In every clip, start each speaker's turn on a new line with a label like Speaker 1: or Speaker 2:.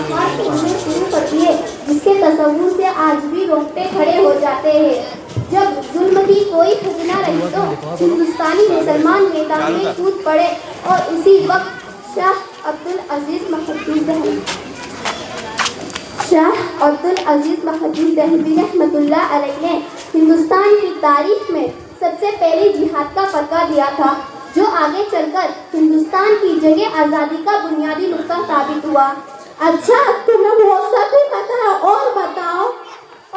Speaker 1: صفحات کھولنے شروع کرتی ہے جس کے تصور سے آج بھی رونگٹے کھڑے ہو جاتے ہیں۔ جب ظلم کی کوئی حد نہ رہی تو ہندوستانی مسلمان میدان میں کود پڑے اور اسی وقت شاہ عبدالعزیز محدود دہلوی رحمۃ اللہ علیہ نے ہندوستان کی تاریخ میں سب سے پہلے جہاد کا فتویٰ دیا تھا جو آگے چل کر ہندوستان کی جنگ آزادی کا بنیادی نقطہ ثابت ہوا۔ اچھا تمہیں وہ سب بھی پتہ ہے اور بتاؤ۔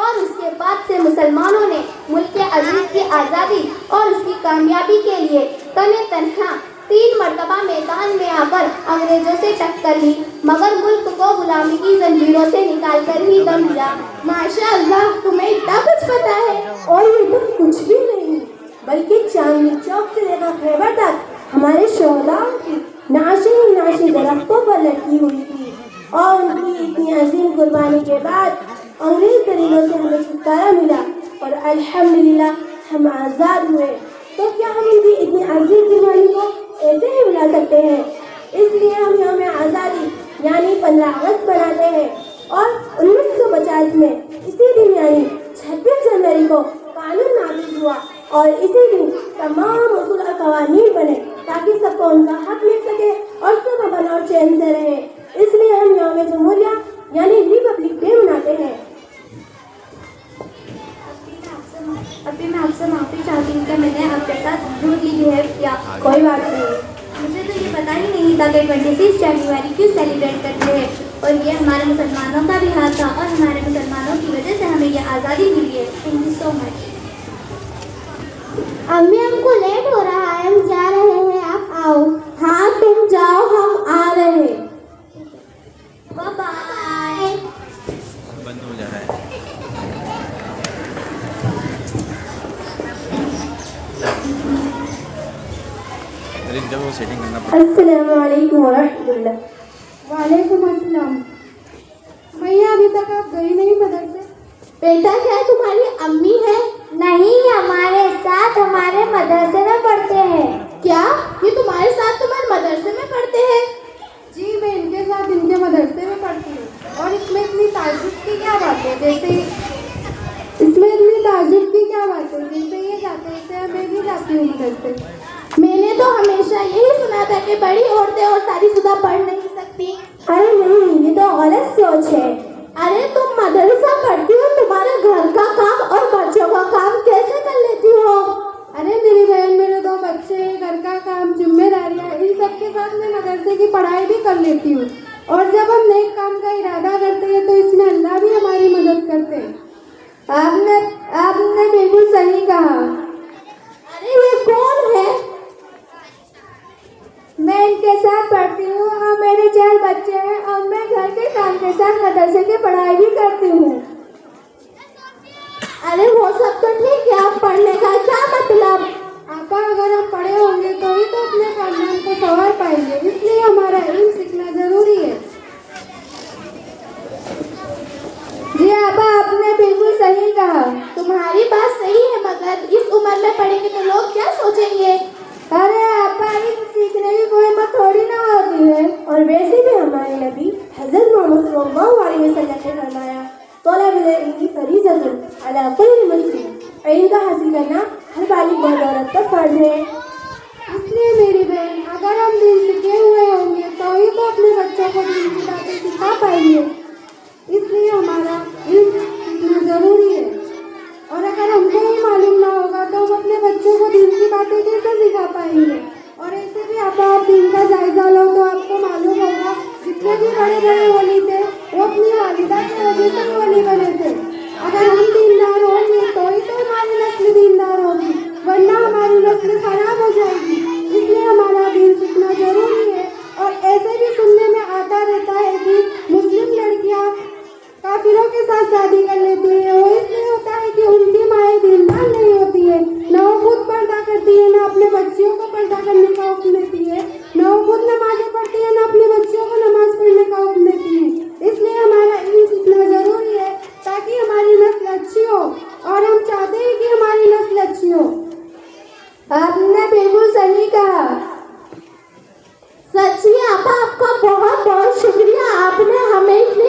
Speaker 1: اور اس کے بعد سے مسلمانوں نے ملک عزیز کی آزادی اور اس کی کامیابی کے لیے تن تنہا 3 مرتبہ میدان میں آ کر انگریزوں سے ٹکر لی مگر ملک کو غلامی کی زنجیروں سے نکال کر ہی دم لیا۔
Speaker 2: ماشاء اللہ تمہیں اتنا کچھ پتا ہے، اور یہ تم کچھ بھی نہیں بلکہ چاندنی چوک سے لے کر خیبر تک ہمارے شہداء کی نعشیں ہی نعشیں درختوں پر لٹکی ہوئی تھی، اور ان کی اتنی عظیم قربانی کے بعد انگریز دلیلوں سے ہمیں چھٹکارا ملا اور الحمدللہ ہم آزاد ہوئے۔ تو کیا ہم ان کی اتنی عظیم قربانی کو ایسے ہی بلا سکتے ہیں؟ اس لیے ہم یوم آزادی یعنی 15 اگست مناتے ہیں، اور 1950 میں اسی دن یعنی 26 جنوری کو قانون نافذ ہوا اور اسی دن تمام اصول اور قوانین بنے تاکہ سب کو ان کا حق مل سکے اور سب امن اور چین سے رہے۔ اس لیے ہم یوم جمہوریہ یعنی ریپبلک ڈے مناتے ہیں۔
Speaker 1: ابھی میں آپ سے معافی چاہتی ہوں کہ میں نے آپ کے ساتھ روڈلی بہیو کیا۔
Speaker 2: کوئی بات نہیں،
Speaker 1: مجھے تو یہ پتا ہی نہیں تھا کہ 26 جنوری کیوں سیلیبریٹ کرتے ہیں، اور یہ ہمارے مسلمانوں کا بھی ہاتھ تھا اور ہمارے مسلمانوں کی وجہ سے ہمیں یہ آزادی ملی ہے۔ تھینک یو سو مچ۔
Speaker 3: امی ہم کو لیٹ ہو رہا ہے، ہم جا رہے ہیں، آپ آؤ۔
Speaker 2: ہاں تم جاؤ، ہم آ رہے ہیں۔
Speaker 1: Bye bye.
Speaker 4: بند ہو جا رہا ہے۔ جب وہ سیٹنگ کرنا پڑتا
Speaker 2: السلام علیکم ورحمۃ اللہ۔
Speaker 5: وعلیکم السلام۔ بھیا ابھی تک آپ گئی نہیں مدرسے؟
Speaker 2: بیٹا کیا تمہاری امی ہے؟
Speaker 3: نہیں، ہمارے ساتھ ہمارے مدرسے میں پڑھتے ہیں۔
Speaker 2: کیا یہ تمہارے ساتھ تمہارے مدرسے میں پڑھتے ہیں؟
Speaker 5: جی میں ان کے ساتھ ان کے مدرسے میں پڑھتی ہوں۔ اور اس میں اتنی تعجب کی کیا بات ہے؟ جیسے یہ جاتے ہیں میں بھی جاتی ہوں مدرسے۔
Speaker 2: میں نے تو ہمیشہ یہی سنا تھا کہ بڑی عورتیں اور شادی شدہ پڑھ نہیں سکتی۔ ارے نہیں، یہ تو غلط سوچ ہے۔ ارے تم مدرسہ پڑھتی ہو، تمہارے گھر کا کام اور بچوں کا کام کیسے کر لیتی ہو؟
Speaker 5: ارے میری بہن، میرے 2 بچے، گھر کا کام، ذمہ داریاں، ان سب کے ساتھ میں مدرسے کی پڑھائی بھی کر لیتی ہوں۔ اور جب ہم نیک کام کا ارادہ کرتے ہیں تو اس میں اللہ بھی ہماری مدد کرتے ہیں۔ آپ نے بالکل صحیح کہا۔
Speaker 2: ارے یہ کون ہے؟
Speaker 5: میں ان کے ساتھ پڑھتی ہوں اور میرے 4 بچے ہیں، اور میں گھر کے کام کے ساتھ مدرسے کی پڑھائی بھی کرتی ہوں۔
Speaker 2: ارے وہ سب تو ٹھیک ہے، آپ پڑھنے کا کیا مطلب؟
Speaker 5: آپا اگر ہم پڑھے ہوں گے تو ہی تو اپنے خاندان کو سنوار پائیں گے، اس لیے ہمارا علم سیکھنا ضروری ہے۔ جی آپا آپ نے بالکل صحیح کہا۔
Speaker 2: تمہاری بات صحیح ہے، مگر اس عمر میں پڑھیں گے تو لوگ کیا سوچیں گے؟
Speaker 5: ارے آپا علم سیکھنے کی کوئی مت تھوڑی نہ ہوتی ہے۔
Speaker 2: اور ویسے بھی ہمارے نبی حضرت محمد صلی اللہ علیہ وسلم نے فرمایا طلب العلم فریضۃ علی کل مسلم، علم کا حاصل کرنا ہر بالغ مرد عورت پر فرض ہے۔
Speaker 5: اس لیے میری بہن اگر ہم دین سیکھے ہوئے ہوں گے تو ہی تو اپنے بچوں کو دین کی باتیں سکھا پائیں گے، اس لیے ہمارا علم سیکھنا ضروری ہے۔ اور اگر ہم کو ہی معلوم نہ ہوگا تو ہم اپنے بچوں کو دین کی باتیں کیسے سکھا پائیں گے؟ اور ایسے بھی آپ دین کا جائزہ لو تو آپ کو معلوم ہوگا جتنے بھی بڑے بڑے ولی تھے وہ اپنی والدہ کی وجہ سے ولی بنے تھے۔ اگر ہم دیندار ہوں گے تو ہی تو ہماری نسل دیندار ہوگی، ورنہ ہماری نسل خراب ہو جائے گی۔ اس لیے ہمارا دین سیکھنا ضروری ہے۔ اور ایسے بھی سننے میں آتا رہتا ہے کہ مسلم لڑکیاں کافروں کے ساتھ شادی کر لیتی ہیں، وہ اس لیے ہوتا ہے کہ ان کی مائیں دیندار نہیں ہوتی ہے، نہ وہ خود پردہ کرتی ہے، نہ اپنے بچیوں کو پردہ کرنے کا حکم دیتی ہے، نہ وہ خود نمازیں پڑھتی ہے، نہ اپنے بچوں کو نماز پڑھنے کا حکم دیتی ہے۔ اس لیے ہمارا علم سیکھنا ضروری ہے تاکہ ہماری نسل اچھی ہو، اور ہم چاہتے ہیں کہ ہماری نسل اچھی ہو۔ آپ نے بالکل صحیح کہا۔
Speaker 2: سچی آپا، آپ کا بہت بہت شکریہ، آپ نے ہمیں اتنے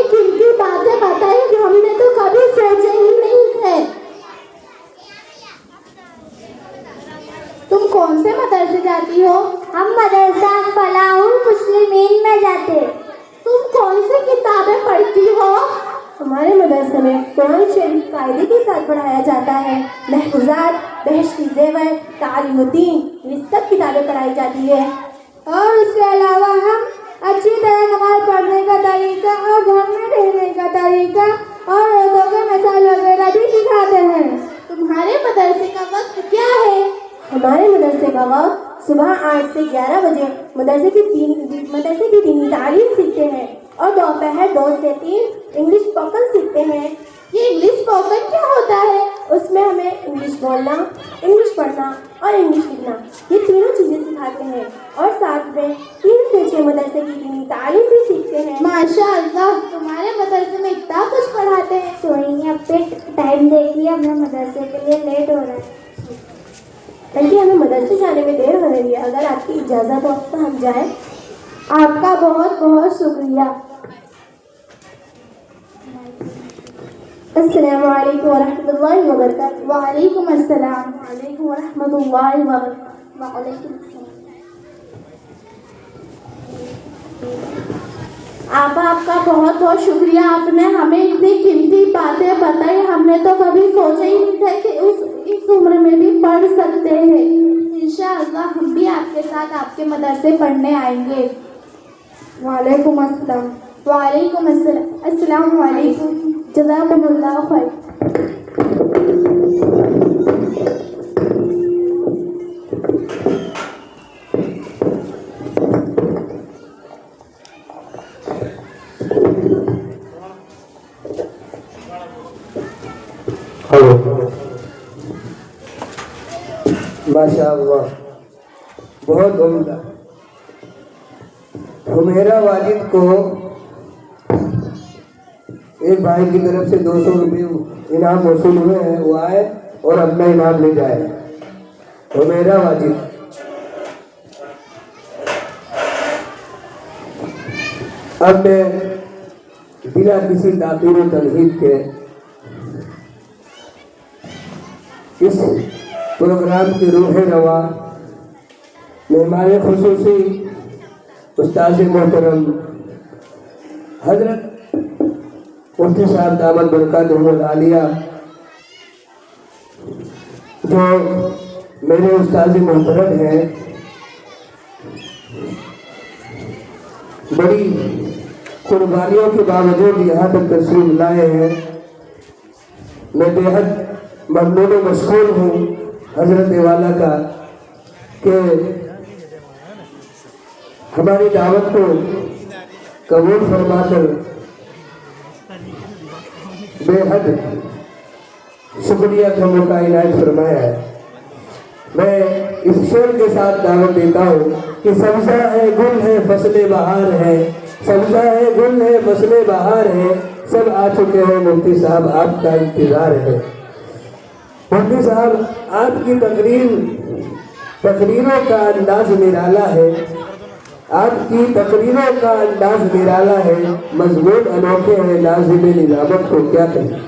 Speaker 2: درس ہمیں قرآن شریف قاعدے کے ساتھ پڑھایا جاتا ہے. محفوظات, بہشتی زیور, تعلیم الدین, یہ سب کتابیں پڑھائی جاتی ہے.
Speaker 5: اور اس کے علاوہ ہم اچھی طرح نماز پڑھنے کا طریقہ اور گھر میں رہنے کا طریقہ اور اردو کے مسائل وغیرہ بھی سکھاتے ہیں.
Speaker 1: تمہارے مدرسے کا وقت کیا ہے؟
Speaker 2: ہمارے مدرسے کا وقت صبح 8 سے 11 بجے مدرسے کی دینی تعلیم سیکھتے ہیں اور دوپہر 2 سے 3 انگلش اسپوکن سیکھتے ہیں.
Speaker 1: یہ انگلش اسپوکن کیا ہوتا ہے؟
Speaker 2: اس میں ہمیں انگلش بولنا, انگلش پڑھنا اور انگلش لکھنا, یہ تینوں چیزیں سکھاتے ہیں اور ساتھ میں 3 سے 6 مدرسے کی دینی تعلیم بھی سیکھتے ہیں.
Speaker 1: ماشاء اللہ, تمہارے مدرسے میں اتنا کچھ پڑھاتے ہیں.
Speaker 3: سوئیں اب پہ ٹائم دیکھیے, ہمیں مدرسے کے لیے لیٹ ہو رہا ہے.
Speaker 2: بلکہ ہمیں مدرسے جانے میں دیر ہو رہی ہے, اگر آپ کی اجازت ہو تو ہم جائیں.
Speaker 5: آپ کا بہت بہت شکریہ.
Speaker 2: السلام علیکم ورحمۃ اللہ وبرکاتہ.
Speaker 5: وعلیکم السلام.
Speaker 2: وعلیکم ورحمۃ اللہ وبرکاتہ.
Speaker 1: وعلیکم السلام.
Speaker 5: آپ کا بہت بہت شکریہ. آپ نے ہمیں اتنی قیمتی باتیں بتائی, ہم نے تو کبھی سوچا ہی نہیں تھا کہ اس عمر میں بھی پڑھ سکتے ہیں. انشاءاللہ ہم بھی آپ کے ساتھ آپ کے مدرسے پڑھنے آئیں گے. وعلیکم السلام. وعلیکم السلام. السلام علیکم. جزاکم اللہ خیر.
Speaker 6: ماشاء اللہ, بہت عمدہ. حمیرہ والد کو ایک بھائی کی طرف سے 200 روپے انعام موصول ہوئے ہیں, وہ آئے اور اپنا انعام لے جائے. حمیرہ والد, اب میں بلا کسی تاخیر و تنہید کے اس پروگرام کی روح رواں مہمان خصوصی استاد محترم حضرت مفتی صاحب دامت برکاتہ العالیہ, جو میرے استاد محترم ہیں, بڑی قربانیوں کے باوجود یہاں تک تشریف لائے ہیں. میں بے حد ممنون و مشکور ہوں حضرت والا کا کہ ہماری دعوت کو قبول فرما کر بے حد شکریہ کا موقع عنایت فرمایا ہے. میں اس شعر کے ساتھ دعوت دیتا ہوں کہ سبزہ ہے گل ہے فصل بہار ہے, سبزہ ہے گل ہے فصل بہار ہے, سب آ چکے ہیں مفتی صاحب, آپ کا انتظار ہے. مفتی صاحب, آپ کی تقریروں کا انداز نرالا ہے, آپ کی تقریروں کا انداز نرالا ہے, مضمون انوکھے ہیں, لازم نظامت کو کیا کہیں.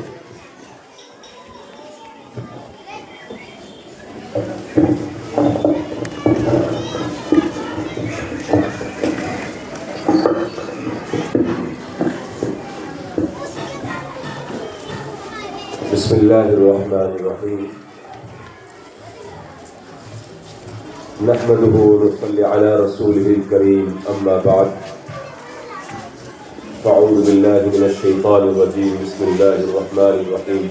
Speaker 7: بسم اللہ الرحمن الرحیم. نحمده ونصلي على رسوله الكريم. اما بعد, فاعوذ بالله من الشيطان الرجيم. بسم الله الرحمن الرحيم.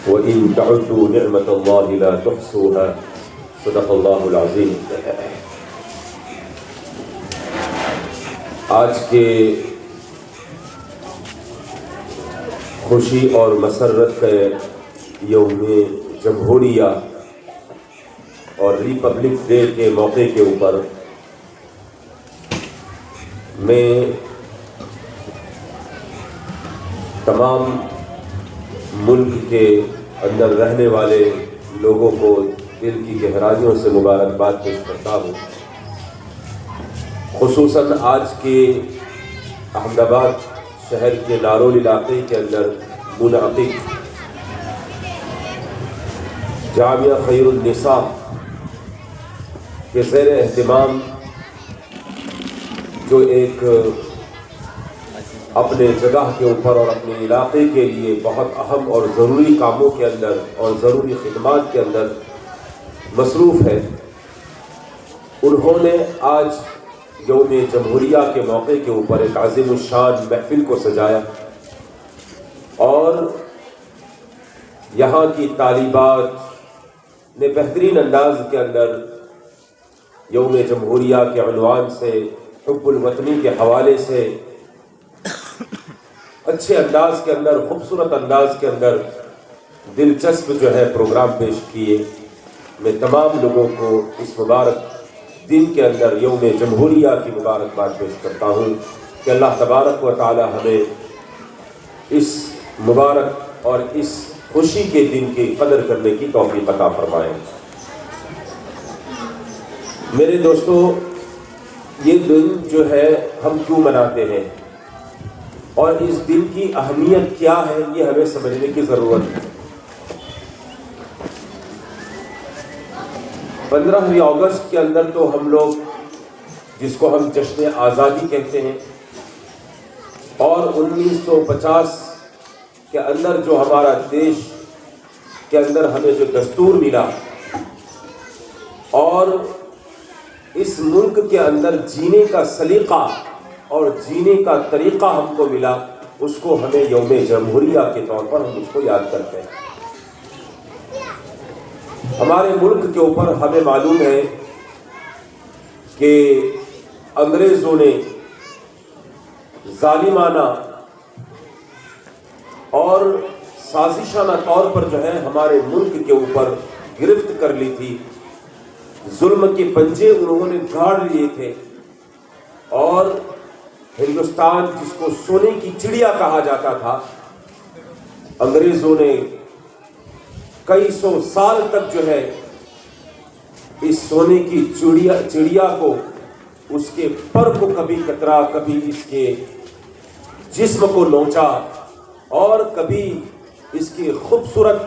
Speaker 7: وإن تعدوا نعمة الله لا تحصوها. صدق الله العظيم. آج کے خوشی اور مسرت کے یوم جمہوریہ اور ریپبلک ڈے کے موقع کے اوپر میں تمام ملک کے اندر رہنے والے لوگوں کو دل کی گہرائیوں سے مبارکباد پیش کرتا ہوں. خصوصاً آج کے احمد آباد شہر کے نارول علاقے کے اندر منعقد جامعہ خیر النساء کے زیر اہتمام جو ایک اپنے جگہ کے اوپر اور اپنے علاقے کے لیے بہت اہم اور ضروری کاموں کے اندر اور ضروری خدمات کے اندر مصروف ہے، انہوں نے آج یوم جمہوریہ کے موقع کے اوپر ایک عظیم الشان محفل کو سجایا اور یہاں کی طالبات نے بہترین انداز کے اندر یوم جمہوریہ کے عنوان سے، حب الوطنی کے حوالے سے اچھے انداز کے اندر، خوبصورت انداز کے اندر دلچسپ جو ہے پروگرام پیش کیے۔ میں تمام لوگوں کو اس مبارک دن کے اندر یوم جمہوریہ کی مبارکباد پیش کرتا ہوں کہ اللہ تبارک و تعالی ہمیں اس مبارک اور اس خوشی کے دن کی قدر کرنے کی توفیق عطا فرمائے۔ میرے دوستو، یہ دن جو ہے ہم کیوں مناتے ہیں اور اس دن کی اہمیت کیا ہے، یہ ہمیں سمجھنے کی ضرورت ہے۔ 15 اگست کے اندر تو ہم لوگ، جس کو ہم جشن آزادی کہتے ہیں، اور 1950 کے اندر جو ہمارا دیش کے اندر ہمیں جو دستور ملا اور اس ملک کے اندر جینے کا سلیقہ اور جینے کا طریقہ ہم کو ملا، اس کو ہمیں یوم جمہوریہ کے طور پر ہم اس کو یاد کرتے ہیں۔ ہمارے ملک کے اوپر ہمیں معلوم ہے کہ انگریزوں نے ظالمانہ اور سازشانہ طور پر جو ہے ہمارے ملک کے اوپر گرفت کر لی تھی، ظلم کے پنجے انہوں نے گاڑ لیے تھے، اور ہندوستان جس کو سونے کی چڑیا کہا جاتا تھا، انگریزوں نے کئی سو سال تک جو ہے اس سونے کی چڑیا کو، اس کے پر کو کبھی کترا، کبھی اس کے جسم کو نوچا، اور کبھی اس کی خوبصورت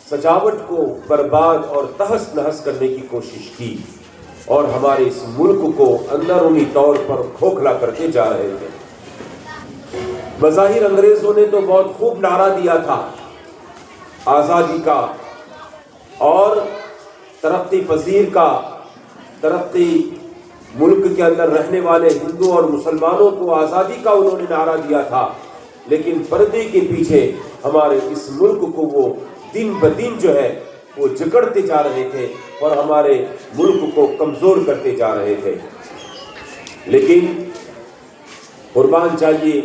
Speaker 7: سجاوٹ کو برباد اور تہس نہس کرنے کی کوشش کی، اور ہمارے اس ملک کو اندرونی طور پر کھوکھلا کرتے جا رہے تھے۔ بظاہر انگریزوں نے تو بہت خوب نعرہ دیا تھا آزادی کا اور ترقی پذیر کا، ترقی ملک کے اندر رہنے والے ہندو اور مسلمانوں کو آزادی کا انہوں نے نعرہ دیا تھا، لیکن پردے کے پیچھے ہمارے اس ملک کو وہ دن بدن جو ہے وہ جکڑتے جا رہے تھے اور ہمارے ملک کو کمزور کرتے جا رہے تھے۔ لیکن قربان چاہیے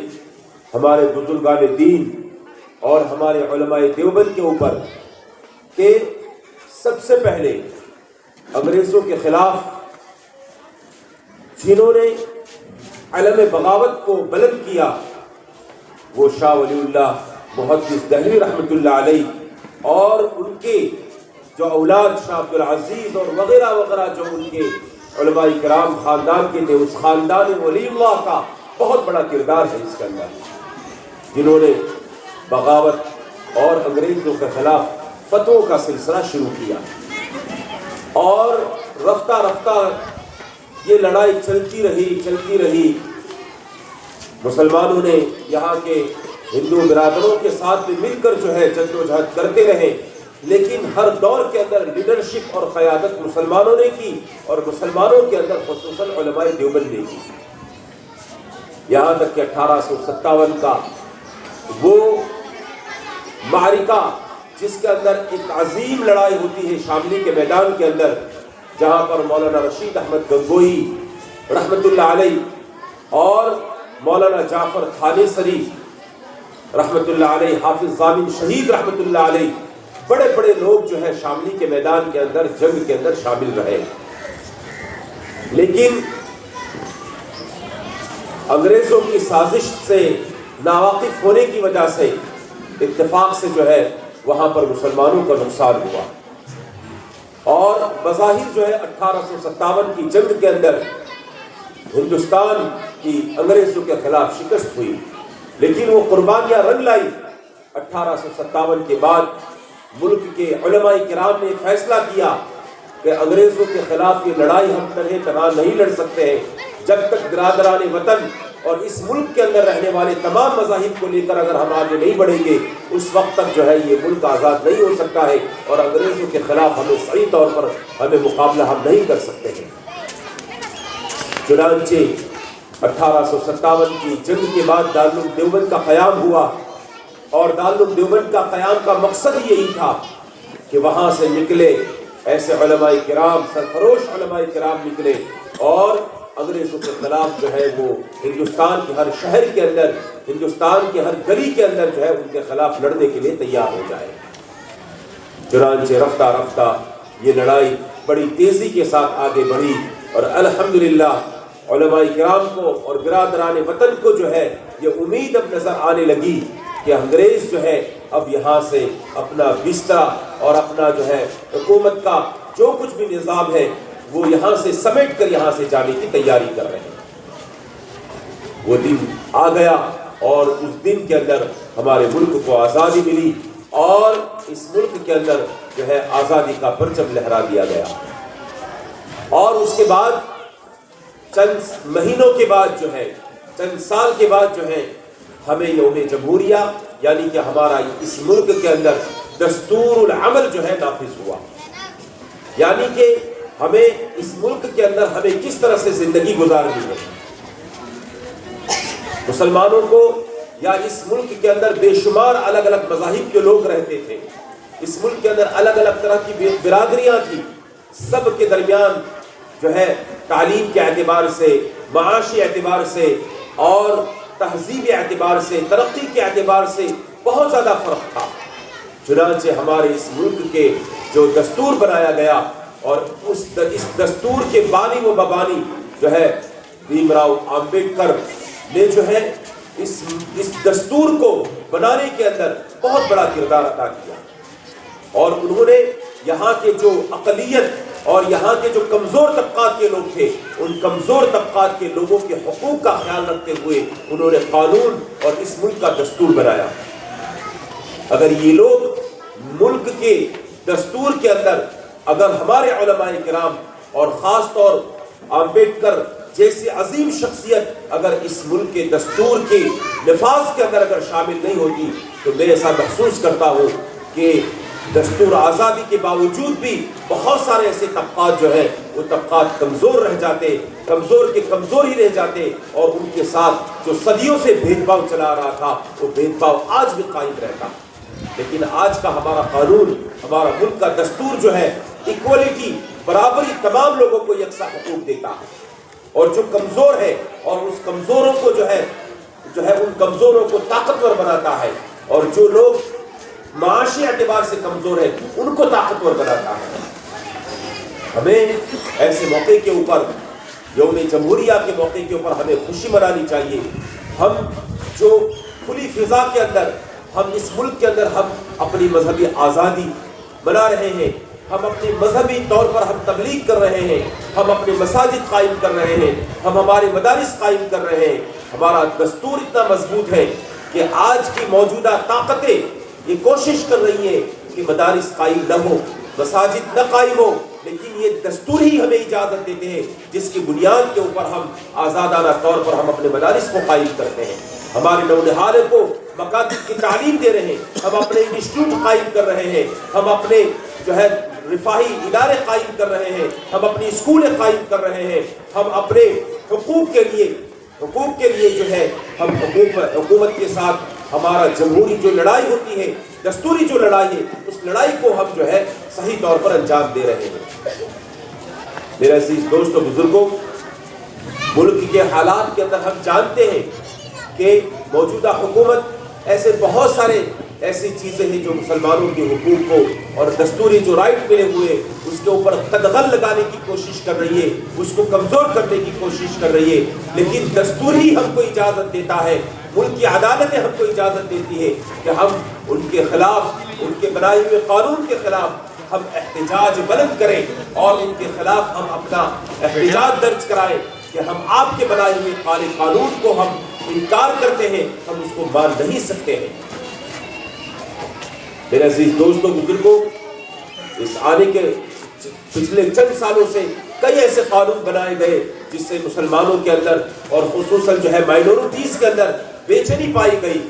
Speaker 7: ہمارے بزرگان دین اور ہمارے علماء دیوبند کے اوپر کہ سب سے پہلے انگریزوں کے خلاف جنہوں نے علم بغاوت کو بلند کیا، وہ شاہ ولی اللہ محدث دہلوی رحمۃ اللہ علیہ اور ان کے جو اولاد شاہ عبد العزیز اور وغیرہ وغیرہ جو ان کے علماء کرام خاندان کے تھے، اس خاندان ولی اللہ کا بہت بڑا کردار ہے اس کے اندر، جنہوں نے بغاوت اور انگریزوں کے خلاف فتووں کا سلسلہ شروع کیا، اور رفتہ رفتہ یہ لڑائی چلتی رہی۔ مسلمانوں نے یہاں کے ہندو برادروں کے ساتھ مل کر جو ہے جدوجہد کرتے رہے، لیکن ہر دور کے اندر لیڈرشپ اور قیادت مسلمانوں نے کی، اور مسلمانوں کے اندر خصوصاً علماء دیوبند نے کی، یہاں تک کہ 1857 کا وہ معرکہ جس کے اندر ایک عظیم لڑائی ہوتی ہے شاملی کے میدان کے اندر، جہاں پر مولانا رشید احمد گنگوئی رحمۃ اللہ علیہ اور مولانا جعفر تھانیسری رحمۃ اللہ علیہ، حافظ ضامن شہید رحمۃ اللہ علیہ، بڑے بڑے لوگ جو ہے شاملی کے میدان کے اندر جنگ کے اندر شامل رہے، لیکن انگریزوں کی سازش سے ناواقف ہونے کی وجہ سے اتفاق سے جو ہے وہاں پر مسلمانوں کا نقصان ہوا، اور بظاہر جو ہے 1857 کی جنگ کے اندر ہندوستان کی انگریزوں کے خلاف شکست ہوئی، لیکن وہ قربانیاں رنگ لائی۔ 1857 کے بعد ملک کے علماء کرام نے فیصلہ کیا کہ انگریزوں کے خلاف یہ لڑائی ہم طرح نہیں لڑ سکتے ہیں جب تک برادران وطن اور اس ملک کے اندر رہنے والے تمام مذاہب کو لے کر اگر ہم آگے نہیں بڑھیں گے اس وقت تک جو ہے یہ ملک آزاد نہیں ہو سکتا ہے اور انگریزوں کے خلاف ہمیں صحیح طور پر ہمیں مقابلہ ہم نہیں کر سکتے ہیں۔ چنانچہ 1857 کی جنگ کے بعد دارالعلوم دیوبند کا قیام ہوا اور دارالعلوم دیوبند کا قیام کا مقصد یہی تھا کہ وہاں سے نکلے ایسے علماء کرام، سرفروش علماء کرام نکلے اور انگریزوں کے خلاف جو ہے وہ ہندوستان کے ہر شہر کے اندر، ہندوستان کے ہر گلی کے اندر جو ہے ان کے خلاف لڑنے کے لیے تیار ہو جائے۔ چنانچہ رفتہ رفتہ یہ لڑائی بڑی تیزی کے ساتھ آگے بڑھی اور الحمدللہ علماء کرام کو اور برادران وطن کو جو ہے یہ امید اب نظر آنے لگی کہ انگریز جو ہے اب یہاں سے اپنا بستر اور اپنا جو ہے حکومت کا جو کچھ بھی نظام ہے وہ یہاں سے سمیٹ کر یہاں سے جانے کی تیاری کر رہے ہیں۔ وہ دن آ گیا اور اس دن کے اندر ہمارے ملک کو آزادی ملی اور اس ملک کے اندر جو ہے آزادی کا پرچم لہرا دیا گیا۔ اور اس کے بعد چند مہینوں کے بعد جو ہے، چند سال کے بعد جو ہے ہمیں یوم جمہوریہ یعنی کہ ہمارا اس ملک کے اندر دستور العمل جو ہے نافذ ہوا، یعنی کہ ہمیں اس ملک کے اندر ہمیں کس طرح سے زندگی گزارنی ہے۔ مسلمانوں کو یا اس ملک کے اندر بے شمار الگ الگ مذاہب کے لوگ رہتے تھے، اس ملک کے اندر الگ الگ طرح کی برادریاں تھیں، سب کے درمیان جو ہے تعلیم کے اعتبار سے، معاشی اعتبار سے اور تہذیبی اعتبار سے، ترقی کے اعتبار سے بہت زیادہ فرق تھا۔ چنانچہ ہمارے اس ملک کے جو دستور بنایا گیا اور اس دستور کے بانی و ببانی جو ہے بھیم راؤ امبیڈکر نے جو ہے اس دستور کو بنانے کے اندر بہت بڑا کردار ادا کیا اور انہوں نے یہاں کے جو اقلیت اور یہاں کے جو کمزور طبقات کے لوگ تھے ان کمزور طبقات کے لوگوں کے حقوق کا خیال رکھتے ہوئے انہوں نے قانون اور اس ملک کا دستور بنایا۔ اگر یہ لوگ ملک کے دستور کے اندر اگر ہمارے علماء کرام اور خاص طور امبیڈکر جیسی عظیم شخصیت اگر اس ملک کے دستور کے نفاذ کے اندر اگر شامل نہیں ہوتی تو میں ایسا محسوس کرتا ہوں کہ دستور آزادی کے باوجود بھی بہت سارے ایسے طبقات جو ہیں وہ طبقات کمزور رہ جاتے، کمزور کے کمزور ہی رہ جاتے اور ان کے ساتھ جو صدیوں سے بھید بھاؤ چلا رہا تھا وہ بھید بھاؤ آج بھی قائم رہتا۔ لیکن آج کا ہمارا قانون، ہمارا ملک کا دستور جو ہے ایکوالٹی، برابری، تمام لوگوں کو یکساں حقوق دیتا ہے اور جو کمزور ہے اور اس کمزوروں کو جو ہے ان کمزوروں کو طاقتور بناتا ہے اور جو لوگ معاشی اعتبار سے کمزور ہیں ان کو طاقتور بناتا ہے۔ ہمیں ایسے موقع کے اوپر، یوم جمہوریہ کے موقع کے اوپر ہمیں خوشی منانی چاہیے۔ ہم جو کھلی فضا کے اندر ہم اس ملک کے اندر ہم اپنی مذہبی آزادی بنا رہے ہیں، ہم اپنے مذہبی طور پر ہم تبلیغ کر رہے ہیں، ہم اپنے مساجد قائم کر رہے ہیں، ہم ہمارے مدارس قائم کر رہے ہیں، ہمارا دستور اتنا مضبوط ہے کہ آج کی موجودہ طاقتیں یہ کوشش کر رہی ہیں کہ مدارس قائم نہ ہو، مساجد نہ قائم ہو، لیکن یہ دستور ہی ہمیں اجازت دیتے ہیں جس کی بنیاد کے اوپر ہم آزادانہ طور پر ہم اپنے مدارس کو قائم کرتے ہیں، ہمارے نونہالوں کو مکاتب کی تعلیم دے رہے ہیں، ہم اپنے انسٹیٹیوٹ قائم کر رہے ہیں، ہم اپنے جو ہے رفاہی ادارے قائم کر رہے ہیں، ہم اپنی اسکولیں قائم کر رہے ہیں، ہم اپنے حقوق کے لیے جو ہے ہم حکومت کے ساتھ ہمارا جمہوری جو لڑائی ہوتی ہے، دستوری جو لڑائی ہے، اس لڑائی کو ہم جو ہے صحیح طور پر انجام دے رہے ہیں۔ میرے عزیز دوستو، بزرگوں، ملک کے حالات کے اندر ہم جانتے ہیں کہ موجودہ حکومت ایسے بہت سارے ایسی چیزیں ہیں جو مسلمانوں کے حقوق کو اور دستوری جو رائٹ ملے ہوئے اس کے اوپر قدغن لگانے کی کوشش کر رہی ہے، اس کو کمزور کرنے کی کوشش کر رہی ہے، لیکن دستور ہی ہم کو اجازت دیتا ہے، ملک کی عدالتیں ہم کو اجازت دیتی ہے کہ ہم ان کے خلاف، ان کے بنائے ہوئے قانون کے خلاف ہم احتجاج بلند کریں اور ان کے خلاف ہم اپنا احتجاج درج کرائیں کہ ہم آپ کے بنائے ہوئے قانون کو ہم انکار کرتے ہیں، ہم اس کو مان نہیں سکتے ہیں۔ میرے عزیز دوستوں، بزرگوں، اس آنے کے پچھلے چند سالوں سے کئی ایسے قانون بنائے گئے جس سے مسلمانوں کے اندر اور خصوصاً جو ہے مائنورٹیز کے اندر بے چینی پائی گئی.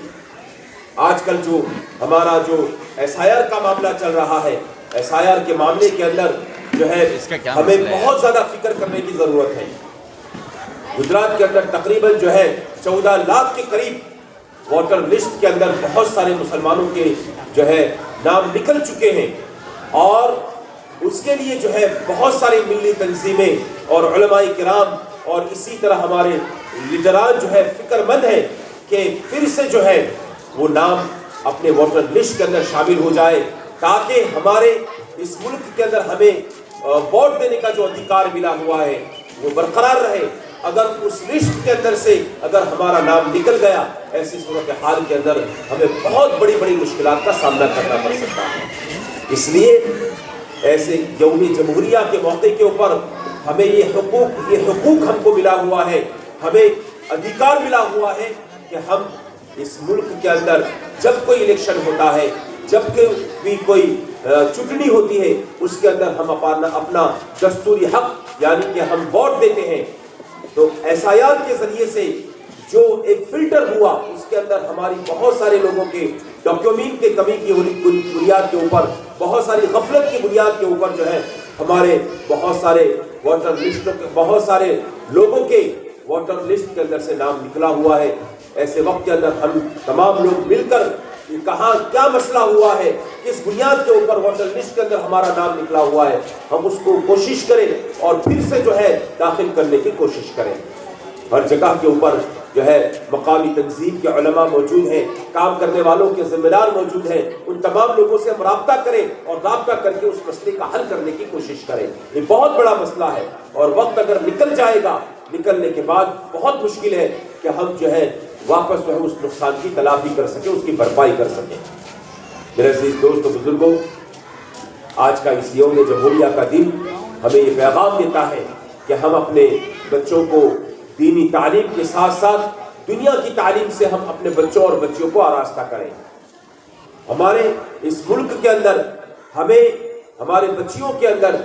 Speaker 7: آج کل جو ہمارا جو SIR کا معاملہ چل رہا ہے, SIR کے معاملے کے اندر جو ہے ہمیں بہت زیادہ فکر کرنے کی ضرورت ہے. گجرات کے اندر تقریباً جو ہے 14 لاکھ کے قریب ووٹر لسٹ کے اندر بہت سارے مسلمانوں کے جو ہے نام نکل چکے ہیں, اور اس کے لیے جو ہے بہت ساری ملی تنظیمیں اور علماء کرام اور اسی طرح ہمارے لیڈران جو ہے فکر مند ہیں کہ پھر سے جو ہے وہ نام اپنے ووٹر لسٹ کے اندر شامل ہو جائے, تاکہ ہمارے اس ملک کے اندر ہمیں ووٹ دینے کا جو ادھیکار ملا ہوا ہے وہ برقرار رہے. اگر اس لسٹ کے اندر سے اگر ہمارا نام نکل گیا, ایسی صورتحال کے اندر ہمیں بہت بڑی بڑی مشکلات کا سامنا کرنا پڑ سکتا ہے. اس لیے ایسے یوم جمہوریہ کے موقع کے اوپر ہمیں یہ حقوق ہم کو ملا ہوا ہے, ہمیں ادھیکار ملا ہوا ہے کہ ہم اس ملک کے اندر جب کوئی الیکشن ہوتا ہے, جب بھی کوئی چٹنی ہوتی ہے, اس کے اندر ہم اپنا دستوری حق یعنی کہ ہم ووٹ دیتے ہیں. تو SIR کے ذریعے سے جو ایک فلٹر ہوا, اس کے اندر ہماری بہت سارے لوگوں کے ڈاکیومنٹ کے کمی کی بنیاد کے اوپر, بہت ساری غفلت کی بنیاد کے اوپر جو ہے ہمارے بہت سارے ووٹر لسٹوں کے بہت سارے لوگوں کے ووٹر لسٹ کے اندر سے نام نکلا ہوا ہے. ایسے وقت کے اندر ہم تمام لوگ مل کر کہاں کیا مسئلہ ہوا ہے, کس بنیاد کے اوپر ووٹر لسٹ کے اندر ہمارا نام نکلا ہوا ہے, ہم اس کو کوشش کریں اور پھر سے جو ہے داخل کرنے کی کوشش کریں. ہر جگہ کے اوپر جو ہے مقامی تنظیم کے علماء موجود ہیں, کام کرنے والوں کے ذمہ دار موجود ہیں, ان تمام لوگوں سے ہم رابطہ کریں اور رابطہ کر کے اس مسئلے کا حل کرنے کی کوشش کریں. یہ بہت بڑا مسئلہ ہے اور وقت اگر نکل جائے گا, نکلنے کے بعد بہت مشکل ہے کہ ہم جو ہے واپس جو ہے اس نقصان کی تلافی کر سکیں, اس کی بھرپائی کر سکیں. میرے عزیز دوستو بزرگوں, آج کا اس یوم جمہوریہ کا دن ہمیں یہ پیغام دیتا ہے کہ ہم اپنے بچوں کو دینی تعلیم کے ساتھ ساتھ دنیا کی تعلیم سے ہم اپنے بچوں اور بچیوں کو آراستہ کریں. ہمارے اس ملک کے اندر ہمیں ہمارے بچیوں کے اندر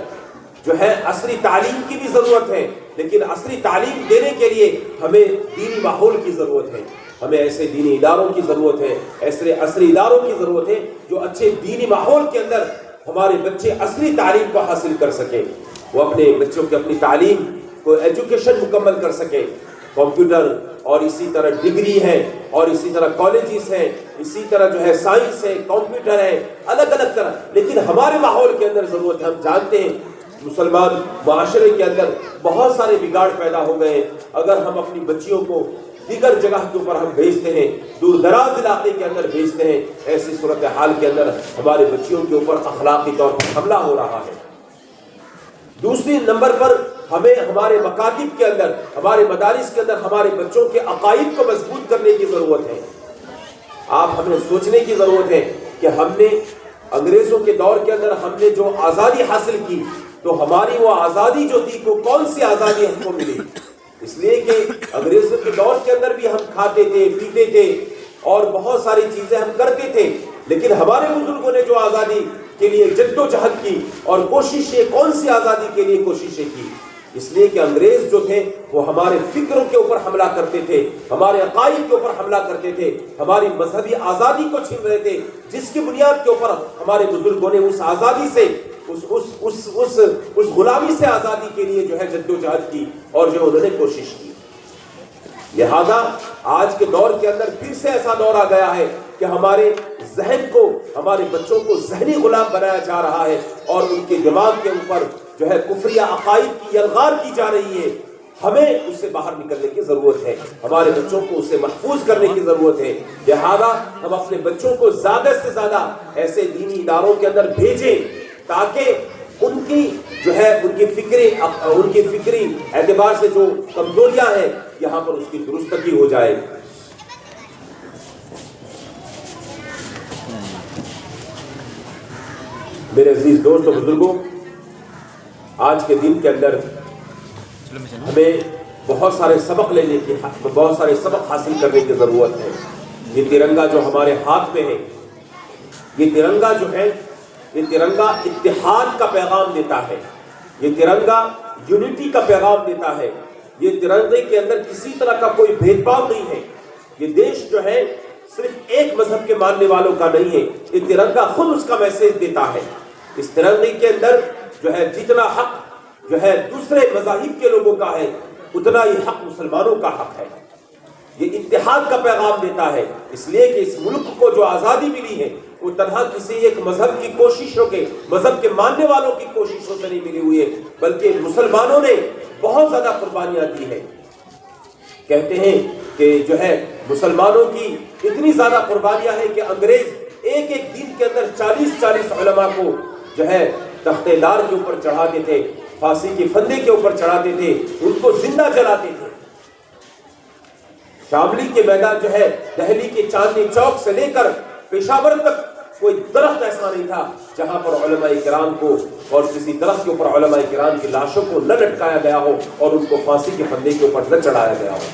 Speaker 7: جو ہے عصری تعلیم کی بھی ضرورت ہے, لیکن عصری تعلیم دینے کے لیے ہمیں دینی ماحول کی ضرورت ہے. ہمیں ایسے دینی اداروں کی ضرورت ہے, ایسے عصری اداروں کی ضرورت ہے جو اچھے دینی ماحول کے اندر ہمارے بچے عصری تعلیم کو حاصل کر سکیں, وہ اپنے بچوں کی اپنی تعلیم کو ایجوکیشن مکمل کر سکیں. کمپیوٹر اور اسی طرح ڈگری ہے اور اسی طرح کالجز ہیں, اسی طرح جو ہے سائنس ہے, کمپیوٹر ہے, الگ الگ طرح. لیکن ہمارے ماحول کے اندر ضرورت ہے, ہم جانتے ہیں مسلمان معاشرے کے اندر بہت سارے بگاڑ پیدا ہو گئے. اگر ہم اپنی بچیوں کو دیگر جگہ کے اوپر ہم بھیجتے ہیں, دور دراز علاقے کے اندر بھیجتے ہیں, ایسی صورتحال کے اندر ہمارے بچیوں کے اوپر اخلاقی طور پر حملہ ہو رہا ہے. دوسری نمبر پر ہمیں ہمارے مکاتب کے اندر, ہمارے مدارس کے اندر ہمارے بچوں کے عقائد کو مضبوط کرنے کی ضرورت ہے. آپ ہمیں سوچنے کی ضرورت ہے کہ ہم نے انگریزوں کے دور کے اندر ہم نے جو آزادی حاصل کی, تو ہماری وہ آزادی جو تھی وہ کون سی آزادی ہم کو ملی؟ اس لیے کہ انگریزوں کے دور کے اندر بھی ہم کھاتے تھے, پیتے تھے اور بہت ساری چیزیں ہم کرتے تھے, لیکن ہمارے بزرگوں نے جو آزادی کے لیے جد و جہد کی اور کوششیں, کون سی آزادی کے لیے کوششیں کی؟ اس لیے کہ انگریز جو تھے وہ ہمارے فکروں کے اوپر حملہ کرتے تھے, ہمارے عقائد کے اوپر حملہ کرتے تھے, ہماری مذہبی آزادی کو چھین رہے تھے, جس کی بنیاد کے اوپر ہمارے بزرگوں نے اس آزادی سے اس غلامی سے آزادی کے لیے جو ہے جد و جہد کی اور جو انہوں نے کوشش کی. لہذا آج کے دور کے اندر پھر سے ایسا دور آ گیا ہے کہ ہمارے ذہن کو, ہمارے بچوں کو ذہنی غلام بنایا جا رہا ہے اور ان کے دماغ کے اوپر جو ہے کفریہ عقائد کی یلغار کی جا رہی ہے. ہمیں اس سے باہر نکلنے کی ضرورت ہے, ہمارے بچوں کو اس سے محفوظ کرنے کی ضرورت ہے. لہذا ہم اپنے بچوں کو زیادہ سے زیادہ ایسے دینی اداروں کے اندر بھیجیں تاکہ ان کی جو ہے ان کی فکری اعتبار سے جو کمزوریاں ہیں یہاں پر اس کی درستگی ہو جائے. میرے عزیز دوست و بزرگوں, آج کے دن کے اندر ہمیں بہت سارے سبق لینے کی, بہت سارے سبق حاصل کرنے کی ضرورت ہے. یہ ترنگا جو ہمارے ہاتھ میں ہے, یہ ترنگا جو ہے, یہ ترنگا اتحاد کا پیغام دیتا ہے, یہ ترنگا یونٹی کا پیغام دیتا ہے, یہ ترنگے کے اندر کسی طرح کا کوئی بھید بھاؤ نہیں ہے. یہ دیش جو ہے صرف ایک مذہب کے ماننے والوں کا نہیں ہے. یہ ترنگا خود اس کا میسج دیتا ہے. اس ترنگے کے اندر جو ہے جتنا حق جو ہے دوسرے مذاہب کے لوگوں کا ہے اتنا ہی حق مسلمانوں کا حق ہے. یہ اتحاد کا پیغام دیتا ہے. اس لیے کہ اس ملک کو جو آزادی ملی ہے وہ تنہا کسی ایک مذہب کی کوششوں کے مذہب کے ماننے والوں کی کوششوں سے نہیں ملی ہوئی ہے بلکہ مسلمانوں نے بہت زیادہ قربانیاں دی ہیں. کہتے ہیں کہ جو ہے مسلمانوں کی اتنی زیادہ قربانیاں ہیں کہ انگریز ایک ایک دن کے اندر 40 علماء کو جو ہے تختے لار کے اوپر چڑھاتے تھے, پھانسی کے پھندے کے اوپر چڑھاتے تھے, ان کو زندہ جلاتے تھے. شاملی کے میدان جو ہے دہلی کے چاندنی چوک سے لے کر پشاور تک کوئی درخت ایسا نہیں تھا جہاں پر علماء کرام کو اور کسی درخت کے اوپر علماء کرام کی لاشوں کو نہ لٹکایا گیا ہو اور ان کو پھانسی کے پھندے کے اوپر نہ چڑھایا گیا ہو.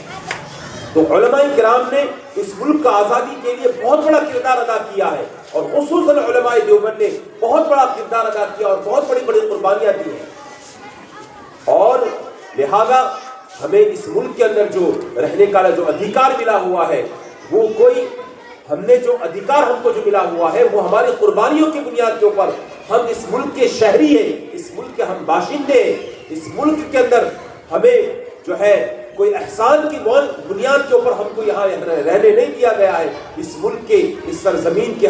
Speaker 7: تو علماء کرام نے اس ملک کا آزادی کے لیے بہت بڑا کردار ادا کیا ہے اور خصوصاً علماء دیوبند نے بہت بڑا کردار ادا کیا اور بہت بڑی بڑی قربانیاں دی ہیں. اور لہذا ہمیں اس ملک کے اندر جو رہنے کا جو ادھیکار ملا ہوا ہے وہ کوئی ہم نے جو ادھیکار ہم کو جو ملا ہوا ہے وہ ہماری قربانیوں کی بنیاد کے اوپر. ہم اس ملک کے شہری ہیں, اس ملک کے ہم باشندے ہیں. اس ملک کے اندر ہمیں جو ہے کوئی احسان کی بنیاد کے اوپر ہم کو یہاں رہنے نہیں دیا گیا ہے. اس ملک کے اس سرزمین کے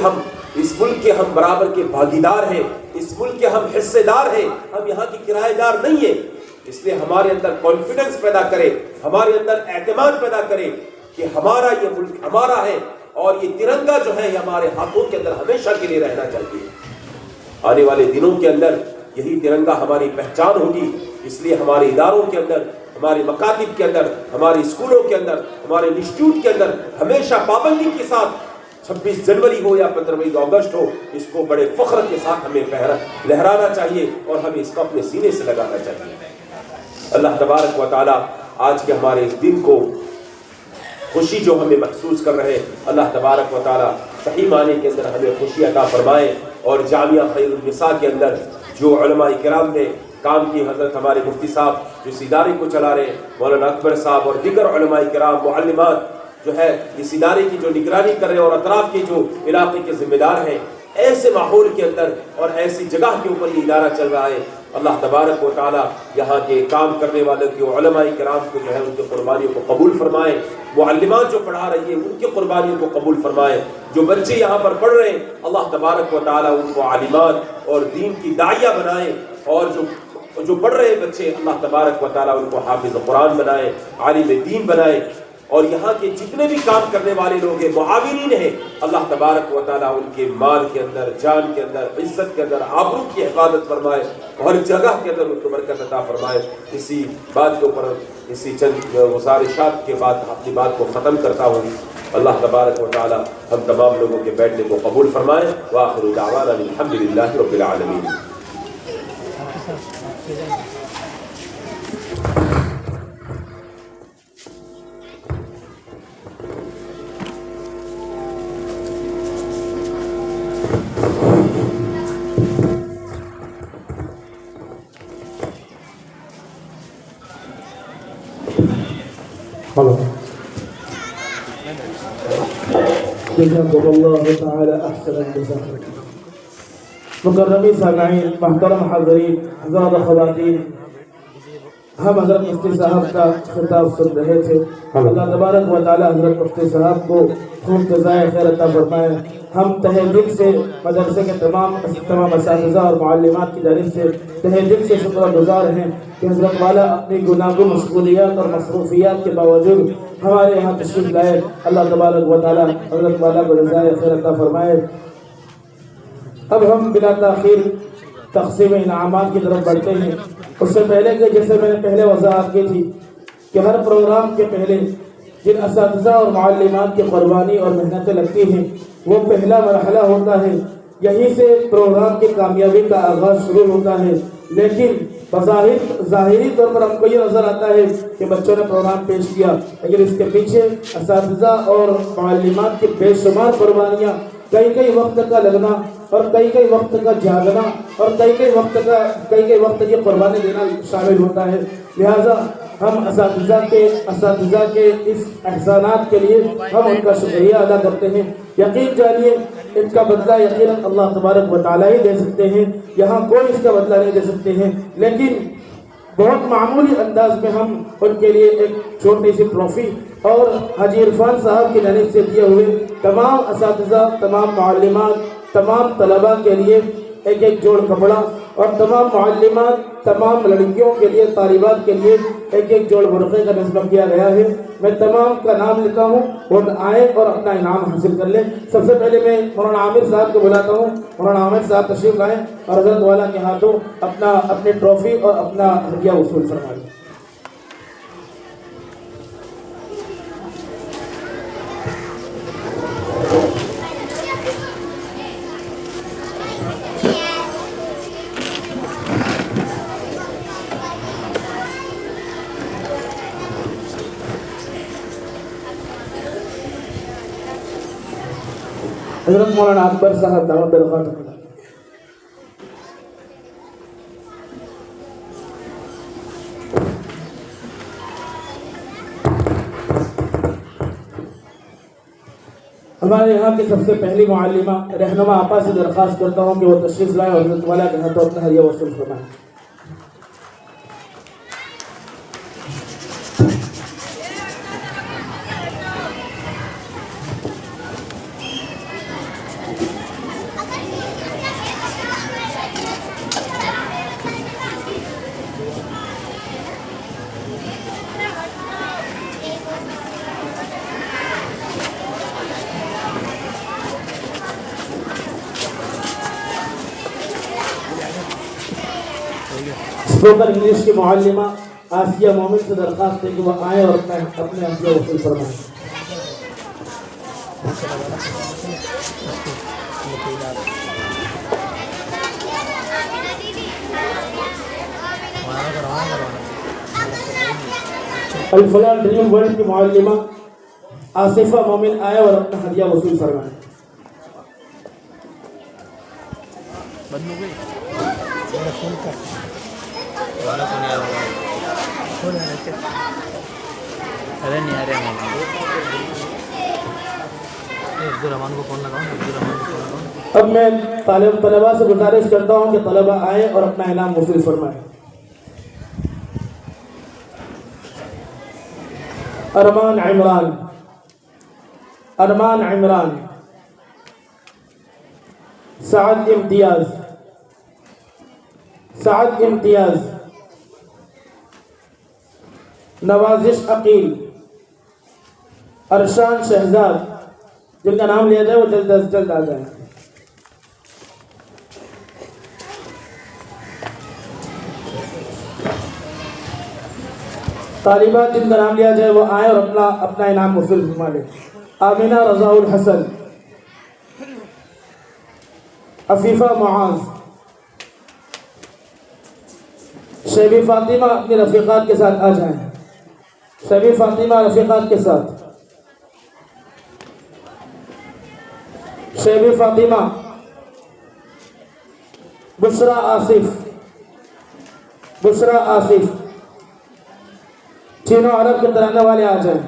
Speaker 7: اس ملک کے ہم برابر کے بھاگیدار ہیں, اس ملک کے ہم حصے دار ہیں, ہم یہاں کے کرایہ دار نہیں ہیں. اس لیے ہمارے اندر کانفیڈنس پیدا کرے, ہمارے اندر اعتماد پیدا کرے کہ ہمارا یہ ملک ہمارا ہے اور یہ ترنگا جو ہے یہ ہمارے ہاتھوں کے اندر ہمیشہ کے لیے رہنا چاہیے. آنے والے دنوں کے اندر یہی ترنگا ہماری پہچان ہوگی. اس لیے ہمارے اداروں کے اندر, ہمارے مکاتب کے اندر, ہمارے اسکولوں کے اندر, ہمارے انسٹیٹیوٹ کے اندر ہمیشہ پابندی کے ساتھ 26 جنوری ہو یا 15 اگست ہو اس کو بڑے فخر کے ساتھ ہمیں لہرانا چاہیے اور ہمیں اس کو اپنے سینے سے لگانا چاہیے. اللہ تبارک و تعالی آج کے ہمارے اس دن کو خوشی جو ہمیں محسوس کر رہے ہیں اللہ تبارک و تعالی صحیح معنی کے اندر ہمیں خوشی عطا فرمائے. اور جامعہ خیر النساء کے اندر جو علماء کرام نے کام کی, حضرت ہمارے مفتی صاحب جو اس ادارے کو چلا رہے ہیں, مولانا اکبر صاحب اور دیگر علماء کرام معلمات جو ہے اس ادارے کی جو نگرانی کر رہے ہیں اور اطراف کے جو علاقے کے ذمہ دار ہیں, ایسے ماحول کے اندر اور ایسی جگہ کے اوپر یہ ادارہ چل رہا ہے. اللہ تبارک و تعالی یہاں کے کام کرنے والوں کے علماء کرام کو جو ہے ان کی قربانیوں کو قبول فرمائے. معلمات جو پڑھا رہی ہیں ان کی قربانیوں کو قبول فرمائے. جو بچے یہاں پر پڑھ رہے ہیں اللہ تبارک و تعالی ان کو عالمات اور دین کی داعیہ بنائے. اور جو پڑھ رہے بچے اللہ تبارک و تعالی ان کو حافظ قرآن بنائے, عالم دین بنائے. اور یہاں کے جتنے بھی کام کرنے والے لوگ ہیں, معاونین ہیں, اللہ تبارک و تعالیٰ ان کے مال کے اندر, جان کے اندر, عزت کے اندر, آبرو کی حفاظت فرمائے, ہر جگہ کے اندر ان کو برکت عطا فرمائے. اسی بات کے اوپر اسی چند گزارشات کے بعد اپنی بات کو ختم کرتا ہوں. اللہ تبارک و تعالیٰ ہم تمام لوگوں کے بیٹھنے کو قبول فرمائے. وآخر دعوانا الحمدللہ رب العالمین.
Speaker 6: جزاكم الله تعالى احسن الجزاء. مکرمین سامعین, محترم حاضرین, حضرات خواتین, ہم حضرت مفتی صاحب کا خطاب سن رہے تھے. اللہ تبارک و تعالی حضرت مفتی صاحب کو خوب جزائے خیر عطا فرمائے. ہم تہ دل سے مدرسے کے تمام اساتذہ اور معلمات کی جانب سے تہ دل سے شکر گزار ہیں کہ حضرت والا اپنی گناگو مشغولیات اور مصروفیات کے باوجود ہمارے یہاں تشریف لائے. اللہ تبارک و تعالی حضرت والا کو جزائے خیر عطا فرمائے. اب ہم بلا تاخیر تقسیم انعامات کی طرف بڑھتے ہیں. اس سے پہلے کہ جیسے میں نے پہلے وضاحت کی تھی کہ ہر پروگرام کے پہلے جن اساتذہ اور معلمات کی قربانی اور محنتیں لگتی ہیں وہ پہلا مرحلہ ہوتا ہے. یہیں سے پروگرام کی کامیابی کا آغاز شروع ہوتا ہے. لیکن بظاہر ظاہری طور پر ہم کو یہ نظر آتا ہے کہ بچوں نے پروگرام پیش کیا, لیکن اس کے پیچھے اساتذہ اور معلمات کی بے شمار قربانیاں, کئی وقت کا لگنا اور کئی وقت کا جاگنا اور کئی وقت کی قربانی دینا شامل ہوتا ہے. لہٰذا ہم اساتذہ کے اس احسانات کے لیے ہم ان کا شکریہ ادا کرتے ہیں. یقین جانیے ان کا بدلہ یقیناً اللہ تبارک و تعالیٰ ہی دے سکتے ہیں. یہاں کوئی اس کا بدلہ نہیں دے سکتے ہیں. لیکن بہت معمولی انداز میں ہم ان کے لیے ایک چھوٹی سی ٹرافی اور حاجی عرفان صاحب کی جانب سے دیے ہوئے تمام اساتذہ، تمام معلمات، تمام طلباء کے لیے ایک جوڑ کپڑا، اور تمام معلمات، تمام لڑکیوں کے لیے، طالبات کے لیے ایک جوڑ برقعے کا نصب کیا گیا ہے. میں تمام کا نام لیتا ہوں اور آئیں اور اپنا انعام حاصل کر لیں. سب سے پہلے میں مولانا عامر صاحب کو بلاتا ہوں. مولانا عامر صاحب تشریف لائیں اور حضرت والا کے ہاتھوں اپنی ٹرافی اور اپنا ہدیہ وصول فرمائیں. حضرت مولانا اکبر صاحب دعوت برکات. ہمارے یہاں کی سب سے پہلی معلمہ رہنما آپا سے درخواست کرتا ہوں کہ وہ تشریف لائیں اور حضرت والا کے ہاتھوں اپنا ہدیہ وصول فرمائیں. اسپوکن انگلش کی معلمہ آسیہ مومن سے درخواست ہے کہ وہ آئیں اور اپنے ہدیہ وصول فرمائیں. الفلاح ڈریم ورلڈ کی معلمہ آصفہ مومن آئے اور اپنا ہدیہ وصول فرمائیں.
Speaker 4: بند ہو گئی میرا فون کا والا تو نہیں آ رہا. ارے نہیں آ رہا. عبدالرحمان کو فون لگاؤ.
Speaker 6: اب میں طلباء سے گزارش کرتا ہوں کہ طلباء آئیں اور اپنا انعام وصول فرمائیں. ارمان عمران، سعد امتیاز، نوازش عقیل، ارشان شہزاد. جن کا نام لیا جائے وہ جلد از جلد آ جائیں. طالبات جن کا نام لیا جائے وہ آئیں اور اپنا انعام وصول فرما لیں. آمینہ رضا الحسن، عفیفہ معاذ، شیبی فاطمہ اپنی رفیقات کے ساتھ آ جائیں. شیبی فاطمہ رفیقات کے ساتھ. شیبی فاطمہ، بشرا آصف، تینوں عرب کے ترانے والے آ جائیں.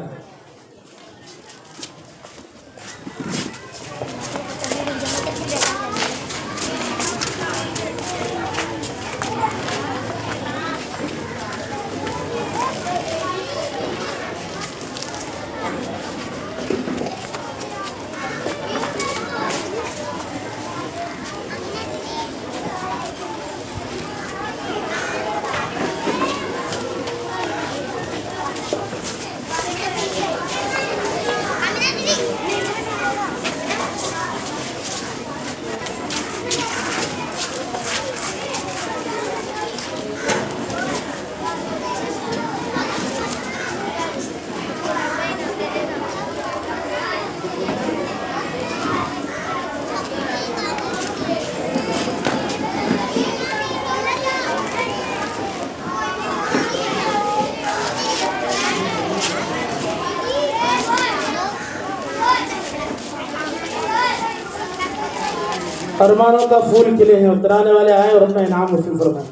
Speaker 6: ارمانوں کا پھول کھلے ہیں، اترانے والے آئے اور اپنا انعام وصول فرمائیں.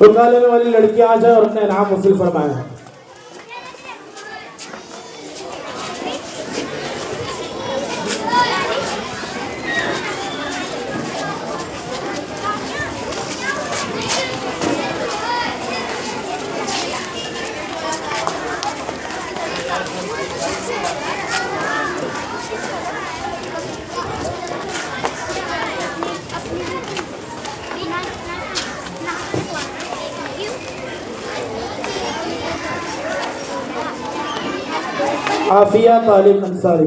Speaker 4: مکالمے والی لڑکی آ جائے اور اپنا انعام حاصل فرمائے. عافیہ طالب انصاری.